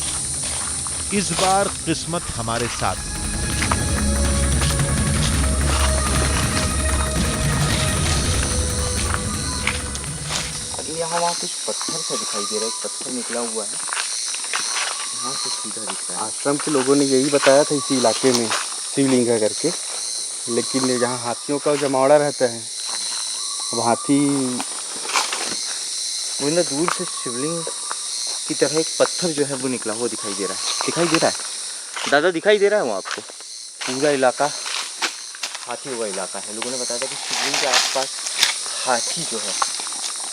इस बार किस्मत हमारे साथ। यहाँ वहाँ कुछ पत्थर सा दिखाई दे रहा है, एक पत्थर निकला हुआ है, यहाँ से सीधा दिख रहा है। आश्रम के लोगों ने यही बताया था इसी इलाके में शिवलिंग है करके, लेकिन यहाँ हाथियों का जमावड़ा रहता है। अब हाथी वो ना दूर से शिवलिंग की तरह एक पत्थर जो है वो निकला हुआ दिखाई दे रहा है। दिखाई दे रहा है दादा, दिखाई दे रहा है वो आपको? पूरा इलाका हाथियों का इलाका है। लोगों ने बताया था कि शिवलिंग के आसपास हाथी जो है,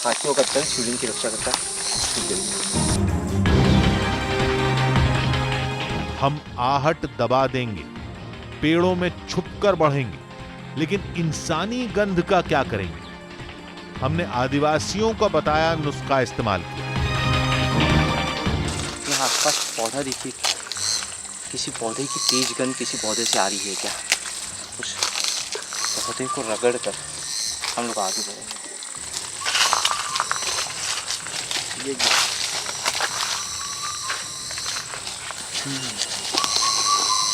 हाथियों का दल शिवलिंग की रक्षा करता है। हम आहट दबा देंगे, पेड़ों में छुपकर बढ़ेंगे, लेकिन इंसानी गंध का क्या करेंगे? हमने आदिवासियों का बताया नुस्खा इस्तेमाल किया। यहाँ आसपास पौधा देखिए, किसी पौधे की तेज गंध किसी पौधे से आ रही है क्या? उस पौधे को रगड़ कर हम लोग आगे बढ़ेंगे। ये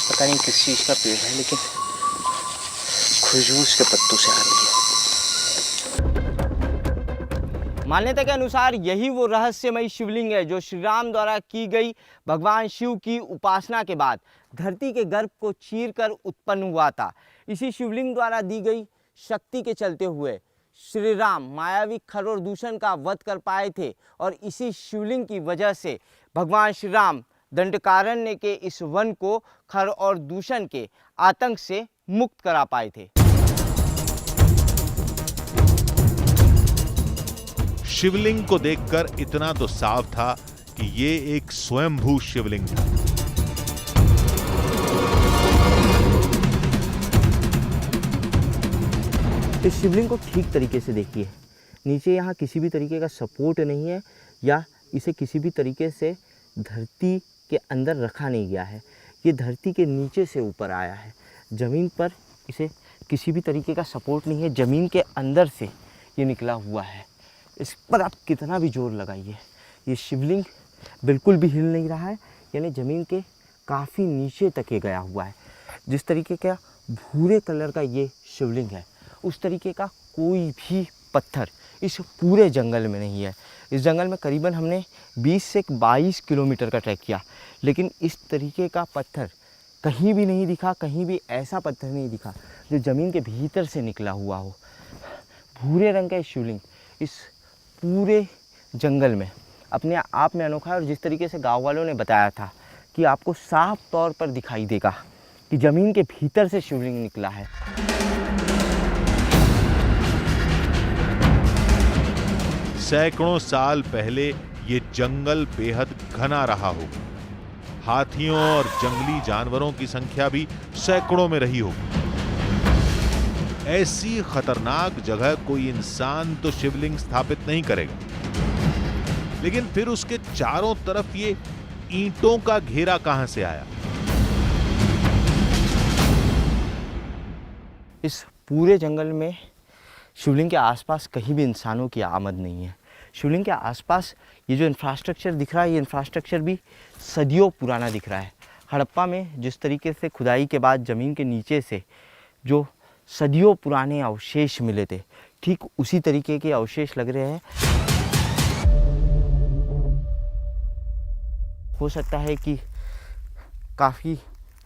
पता नहीं किस चीज़ का पेड़ है, लेकिन खुशबू उसके पत्तों से आ रही है। मान्यता के अनुसार यही वो रहस्यमयी शिवलिंग है जो श्री राम द्वारा की गई भगवान शिव की उपासना के बाद धरती के गर्भ को चीरकर उत्पन्न हुआ था। इसी शिवलिंग द्वारा दी गई शक्ति के चलते हुए श्री राम मायावी खर और दूषण का वध कर पाए थे, और इसी शिवलिंग की वजह से भगवान श्री राम दंडकारण्य के इस वन को खर और दूषण के आतंक से मुक्त करा पाए थे। शिवलिंग को देखकर इतना तो साफ था कि ये एक स्वयंभू शिवलिंग था। इस शिवलिंग को ठीक तरीके से देखिए, नीचे यहाँ किसी भी तरीके का सपोर्ट नहीं है, या इसे किसी भी तरीके से धरती के अंदर रखा नहीं गया है। ये धरती के नीचे से ऊपर आया है, ज़मीन पर इसे किसी भी तरीके का सपोर्ट नहीं है, ज़मीन के अंदर से ये निकला हुआ है। इस पर आप कितना भी जोर लगाइए, ये शिवलिंग बिल्कुल भी हिल नहीं रहा है, यानी ज़मीन के काफ़ी नीचे तक ये गया हुआ है। जिस तरीके का भूरे कलर का ये शिवलिंग है, उस तरीके का कोई भी पत्थर इस पूरे जंगल में नहीं है। इस जंगल में करीबन हमने 20 से 22 किलोमीटर का ट्रैक किया, लेकिन इस तरीके का पत्थर कहीं भी नहीं दिखा। कहीं भी ऐसा पत्थर नहीं दिखा जो ज़मीन के भीतर से निकला हुआ हो। भूरे रंग का शिवलिंग इस पूरे जंगल में अपने आप में अनोखा है, और जिस तरीके से गांव वालों ने बताया था कि आपको साफ तौर पर दिखाई देगा कि ज़मीन के भीतर से शिवलिंग निकला है। सैकड़ों साल पहले ये जंगल बेहद घना रहा होगा। हाथियों और जंगली जानवरों की संख्या भी सैकड़ों में रही होगी। ऐसी खतरनाक जगह कोई इंसान तो शिवलिंग स्थापित नहीं करेगा, लेकिन फिर उसके चारों तरफ ये ईंटों का घेरा कहां से आया? इस पूरे जंगल में शिवलिंग के आसपास कहीं भी इंसानों की आमद नहीं है। शिवलिंग के आसपास ये जो इंफ्रास्ट्रक्चर दिख रहा है, ये इंफ्रास्ट्रक्चर भी सदियों पुराना दिख रहा है। हड़प्पा में जिस तरीके से खुदाई के बाद ज़मीन के नीचे से जो सदियों पुराने अवशेष मिले थे, ठीक उसी तरीके के अवशेष लग रहे हैं। हो सकता है कि काफ़ी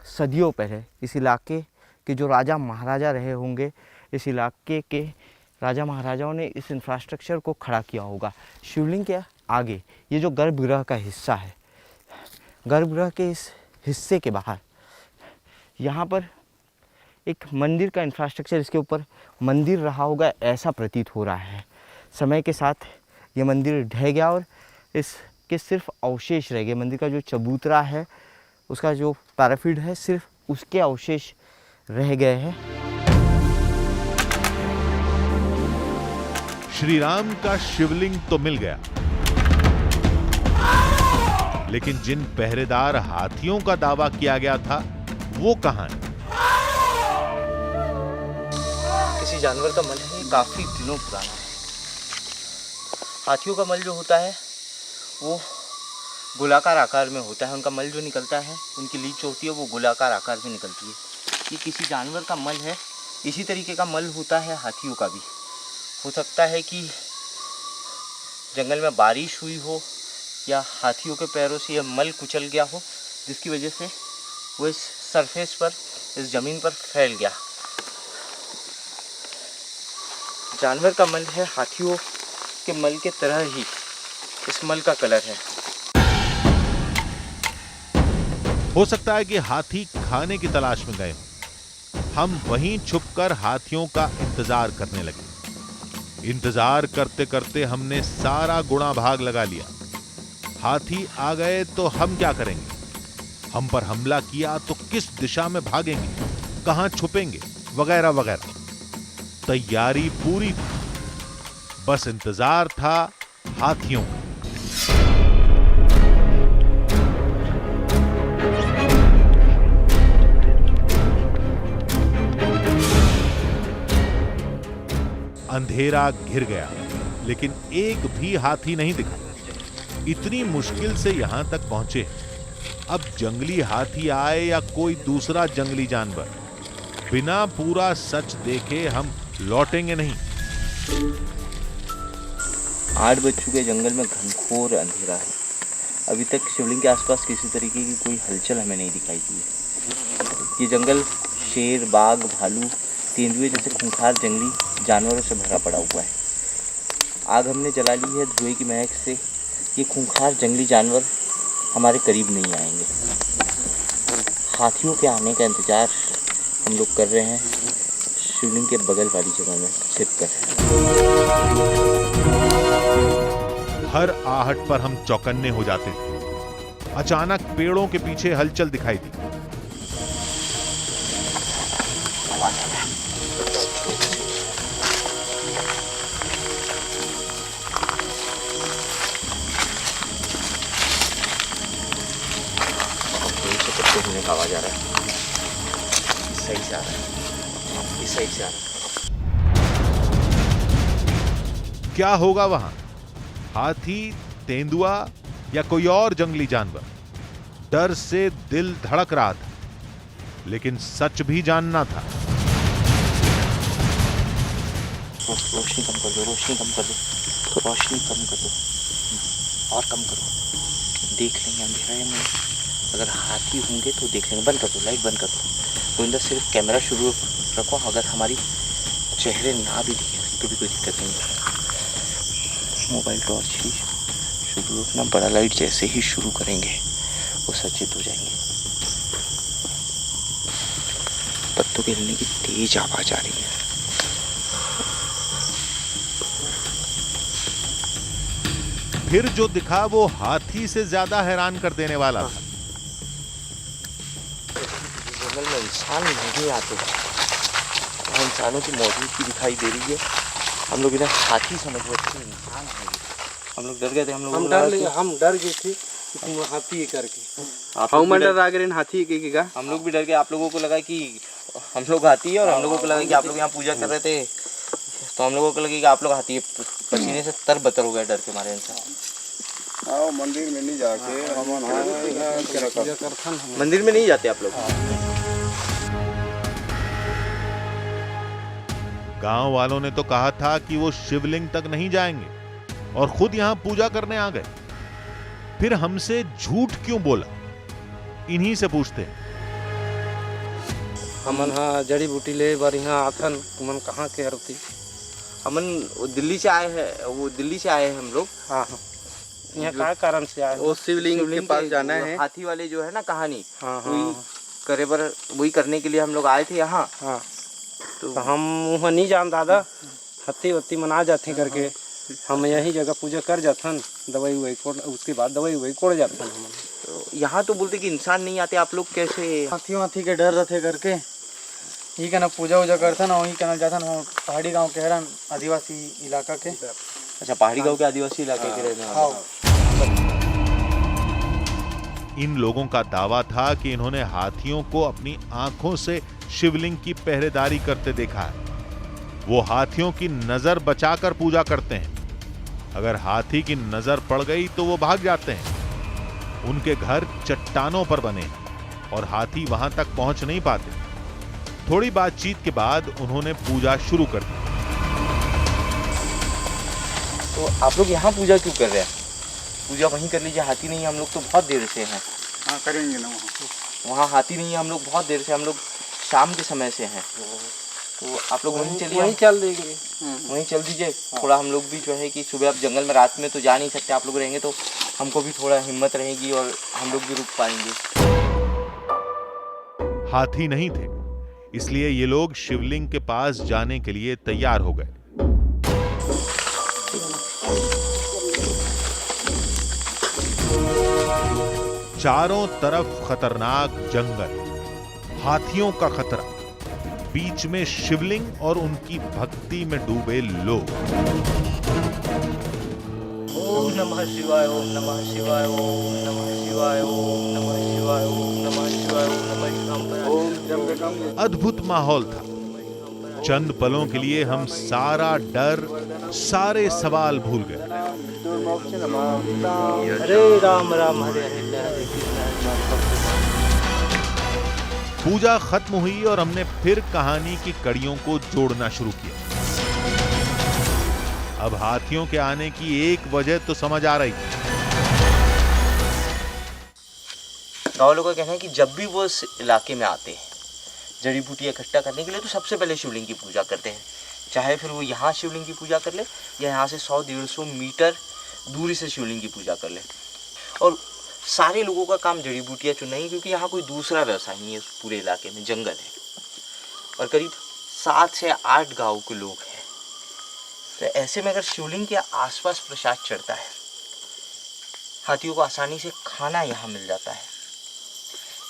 सदियों पहले इस इलाके के जो राजा महाराजा रहे होंगे, इस इलाके के राजा महाराजाओं ने इस इंफ्रास्ट्रक्चर को खड़ा किया होगा। शिवलिंग के आगे ये जो गर्भगृह का हिस्सा है, गर्भगृह के इस हिस्से के बाहर यहाँ पर एक मंदिर का इंफ्रास्ट्रक्चर, इसके ऊपर मंदिर रहा होगा ऐसा प्रतीत हो रहा है। समय के साथ ये मंदिर ढह गया और इसके सिर्फ अवशेष रह गए। मंदिर का जो चबूतरा है, उसका जो पैराफिड है, सिर्फ उसके अवशेष रह गए हैं। श्री राम का शिवलिंग तो मिल गया, लेकिन जिन पहरेदार हाथियों का दावा किया गया था वो कहां है? किसी जानवर का मल है, ये काफी दिनों पुराना है। हाथियों का मल जो होता है वो गोलाकार आकार में होता है। उनका मल जो निकलता है, उनकी लीच होती है, वो गोलाकार आकार में निकलती है। ये किसी जानवर का मल है। इसी तरीके का मल होता है हाथियों का भी। हो सकता है कि जंगल में बारिश हुई हो या हाथियों के पैरों से यह मल कुचल गया हो, जिसकी वजह से वो इस सरफेस पर, इस ज़मीन पर फैल गया। जानवर का मल है, हाथियों के मल के तरह ही इस मल का कलर है। हो सकता है कि हाथी खाने की तलाश में गए हों। हम वहीं छुपकर हाथियों का इंतजार करने लगे। इंतजार करते करते हमने सारा गुणा भाग लगा लिया। हाथी आ गए तो हम क्या करेंगे? हम पर हमला किया तो किस दिशा में भागेंगे, कहां छुपेंगे, वगैरह वगैरह। तैयारी पूरी थी, बस इंतजार था हाथियों का। अंधेरा घिर गया, लेकिन एक भी हाथी नहीं दिखा। इतनी मुश्किल से यहां तक पहुंचे। अब जंगली हाथी आए या कोई दूसरा जंगली जानवर, बिना पूरा सच देखे हम लौटेंगे नहीं। 8 बज चुके, जंगल में घनघोर अंधेरा है। अभी तक शिवलिंग के आसपास किसी तरीके की कोई हलचल हमें नहीं दिखाई दी है। ये जंगल शेर, बाघ, भालू, तेंदुए जैसे खूंखार जंगली जानवरों से भरा पड़ा हुआ है। आग हमने जला ली है, धुएं की महक से ये खूंखार जंगली जानवर हमारे करीब नहीं आएंगे। हाथियों के आने का इंतज़ार हम लोग कर रहे हैं शिवलिंग के बगल वाली जगह में छिपकर। हर आहट पर हम चौकन्ने हो जाते थे। अचानक पेड़ों के पीछे हलचल दिखाई दी। हिलने का आवाज आ रहा है। सही से आ रहा है, सही से आ रहा है। क्या होगा वहां? हाथी, तेंदुआ या कोई और जंगली जानवर? डर से दिल धड़क रहा था, लेकिन सच भी जानना था। रोशनी कम कर दो, रोशनी कम कर दो, रोशनी कम कर दो, और कम करो। देख लेंगे अंधेरा में, अगर हाथी होंगे तो देख लेंगे। बंद कर दो, लाइट बंद कर दो। गोविंदा सिर्फ कैमरा शुरू रखो, अगर हमारी चेहरे ना भी दिखे तो भी कोई दिक्कत नहीं है। मोबाइल टॉर्च ही शुरू रखना, बड़ा लाइट जैसे ही शुरू करेंगे वो सचेत हो जाएंगे। पत्तों के हिलने की तेज आवाज आ रही है। फिर जो दिखा वो हाथी से ज्यादा हैरान कर देने वाला था। जंगल में इंसान नहीं आते, इंसानों की मौजूदगी दिखाई दे रही है। हम लोग इधर हाथी समझ बैठे, इंसान आएंगे। हम लोग डर गए थे। हम डर गए थे हाथी करके। हाथी के हम लोग भी डर गए। आप लोगों को लगा कि हम लोग हाथी है, और हम लोगों को लगा कि आप लोग यहाँ पूजा कर रहे थे, तो हम लोगों को लगे कि आप लोग हाथी है। पसीने से तर-बतर हो गए डर के मारे इंसान। आओ मंदिर में नहीं जाके मंदिर में नहीं जाते आप लोग? गांव वालों ने तो कहा था कि वो शिवलिंग तक नहीं जाएंगे और खुद यहां पूजा करने आ गए। फिर हमसे झूठ क्यों बोला? इन्हीं से पूछते हैं। हमन हाँ जड़ी बूटी ले बार यहाँ आथन, तुमन कहाँ के हरती? हमन दिल्ली से आए हैं, वो दिल्ली से आए हैं हम लोग। हाँ हाँ, यहाँ क्या कारण से आए? वो शिवलिंग के पास जाना है। हाथी वाले जो है ना कहानी, हाँ वही करे बर, वही करने के लिए हम लोग आए थे यहाँ। हाँ, तो हम वहाँ नहीं जान दादा, हत्ती वत्ती मना जाते करके हम यही जगह पूजा कर जाथन, दवाई वही कोड़, उसके बाद दवाई वही कोड़ जाथन हम। तो यहाँ तो बोलते कि इंसान नहीं आते, आप लोग कैसे? हाथी के डर रहते करके ही कहना पूजा वूजा करथन, वही कहना जाथन। पहाड़ी गांव के हरन, आदिवासी इलाका के। अच्छा, पहाड़ी गांव के आदिवासी इलाके के रहने वाले। इन लोगों का दावा था कि इन्होंने हाथियों को अपनी आंखों से शिवलिंग की पहरेदारी करते देखा है। वो हाथियों की नजर बचाकर पूजा करते हैं। अगर हाथी की नजर पड़ गई तो वो भाग जाते हैं। उनके घर चट्टानों पर बने हैं और हाथी वहां तक पहुंच नहीं पाते। थोड़ी बातचीत के बाद उन्होंने पूजा शुरू कर दी। तो आप लोग यहाँ पूजा क्यों कर रहे हैं? पूजा वहीं कर लीजिए, हाथी नहीं है, हम लोग तो बहुत देर से हैं। हाँ करेंगे ना वहाँ हाथी नहीं है, हम लोग बहुत देर से, हम लोग शाम के समय से हैं। तो आप लोग वहीं चलिए, वहीं चल देंगे। वहीं चल दीजिए। थोड़ा हम लोग भी जो है कि सुबह आप जंगल में रात में तो जा नहीं सकते, आप लोग रहेंगे तो हमको भी थोड़ा हिम्मत रहेगी और हम लोग भी रुक पाएंगे। हाथी नहीं थे, इसलिए ये लोग शिवलिंग के पास जाने के लिए तैयार हो गए। चारों तरफ खतरनाक जंगल, हाथियों का खतरा, बीच में शिवलिंग और उनकी भक्ति में डूबे लोग। ओम नमः शिवाय, ओम नमः शिवाय, ओम नमः शिवाय, ओम नमः शिवाय, ओम नमः शिवाय, ओम नमः। अद्भुत माहौल था। चंद पलों के लिए हम सारा डर, सारे सवाल भूल गए। हरे राम राम हरे हरे हरे कृष्ण। पूजा खत्म हुई और हमने फिर कहानी की कड़ियों को जोड़ना शुरू किया। अब हाथियों के आने की एक वजह तो समझ आ रही थी। गाँव लोगों का कहना है कि जब भी वो इस इलाके में आते हैं जड़ी बूटी इकट्ठा करने के लिए, तो सबसे पहले शिवलिंग की पूजा करते हैं। चाहे फिर वो यहाँ शिवलिंग की पूजा कर ले या यहाँ से 100-150 मीटर दूरी से शिवलिंग की पूजा कर ले। और सारे लोगों का काम जड़ी बूटियाँ चुनना ही, क्योंकि यहाँ कोई दूसरा व्यवसाय नहीं है। उस पूरे इलाके में जंगल है और करीब 7 से 8 गाँव के लोग हैं। तो ऐसे में अगर शिवलिंग के आसपास प्रसाद चढ़ता है, हाथियों को आसानी से खाना यहाँ मिल जाता है।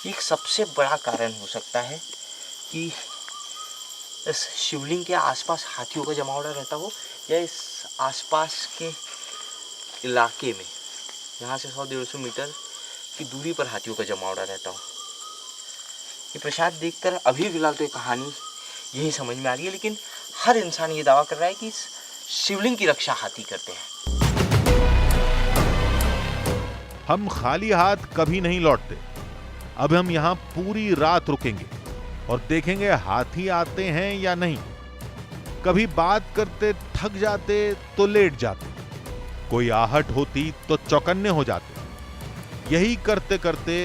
एक सबसे बड़ा कारण हो सकता है कि इस शिवलिंग के आसपास हाथियों का जमावड़ा रहता हो, या इस आसपास के इलाके में यहाँ से 100-150 मीटर की दूरी पर हाथियों का जमावड़ा रहता हो। ये प्रसाद देखकर अभी फिलहाल तो ये कहानी यही समझ में आ रही है, लेकिन हर इंसान ये दावा कर रहा है कि इस शिवलिंग की रक्षा हाथी करते हैं। हम खाली हाथ कभी नहीं लौटते। अब हम यहाँ पूरी रात रुकेंगे और देखेंगे हाथी आते हैं या नहीं। कभी बात करते थक जाते तो लेट जाते, कोई आहट होती तो चौकन्ने हो जाते। यही करते करते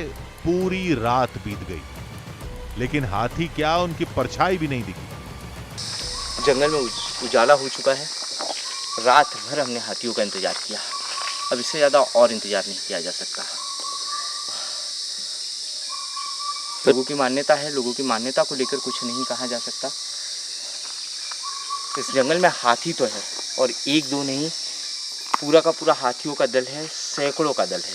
पूरी रात बीत गई, लेकिन हाथी क्या, उनकी परछाई भी नहीं दिखी। जंगल में उजाला हो चुका है। रात भर हमने हाथियों का इंतजार किया, अब इससे ज़्यादा और इंतजार नहीं किया जा सकता। लोगों की मान्यता है, लोगों की मान्यता को लेकर कुछ नहीं कहा जा सकता। इस जंगल में हाथी तो है, और एक दो नहीं, पूरा का पूरा हाथियों का दल है, सैकड़ों का दल है।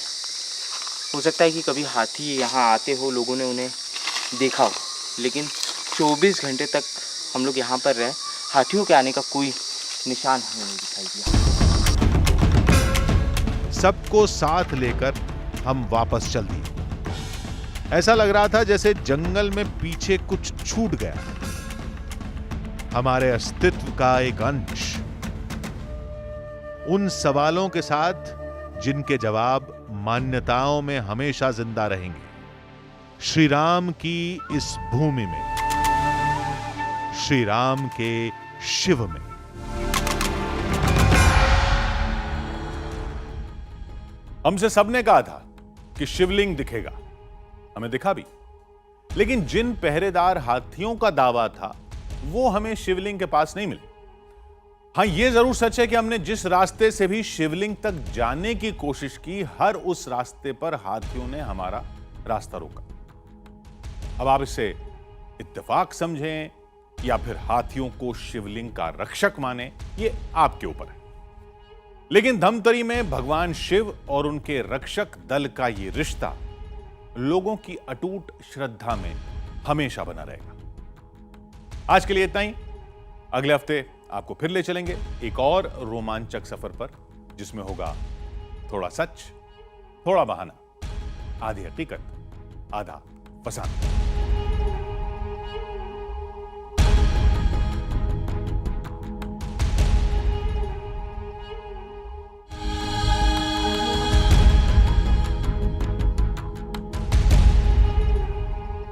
हो सकता है कि कभी हाथी यहाँ आते हो, लोगों ने उन्हें देखा हो, लेकिन 24 घंटे तक हम लोग यहाँ पर रहे, हाथियों के आने का कोई निशान हमें नहीं दिखाई दिया। सबको साथ लेकर हम वापस चल दिए। ऐसा लग रहा था जैसे जंगल में पीछे कुछ छूट गया, हमारे अस्तित्व का एक अंश। उन सवालों के साथ जिनके जवाब मान्यताओं में हमेशा जिंदा रहेंगे। श्री राम की इस भूमि में, श्री राम के शिव में। हमसे सबने कहा था कि शिवलिंग दिखेगा, हमें दिखा भी, लेकिन जिन पहरेदार हाथियों का दावा था वो हमें शिवलिंग के पास नहीं मिले। हां, यह जरूर सच है कि हमने जिस रास्ते से भी शिवलिंग तक जाने की कोशिश की, हर उस रास्ते पर हाथियों ने हमारा रास्ता रोका। अब आप इसे इत्तेफाक समझें या फिर हाथियों को शिवलिंग का रक्षक माने, ये आपके ऊपर है। लेकिन धमतरी में भगवान शिव और उनके रक्षक दल का ये रिश्ता लोगों की अटूट श्रद्धा में हमेशा बना रहेगा। आज के लिए इतना ही। अगले हफ्ते आपको फिर ले चलेंगे एक और रोमांचक सफर पर, जिसमें होगा थोड़ा सच, थोड़ा बहाना आधी हकीकत आधा फसाना।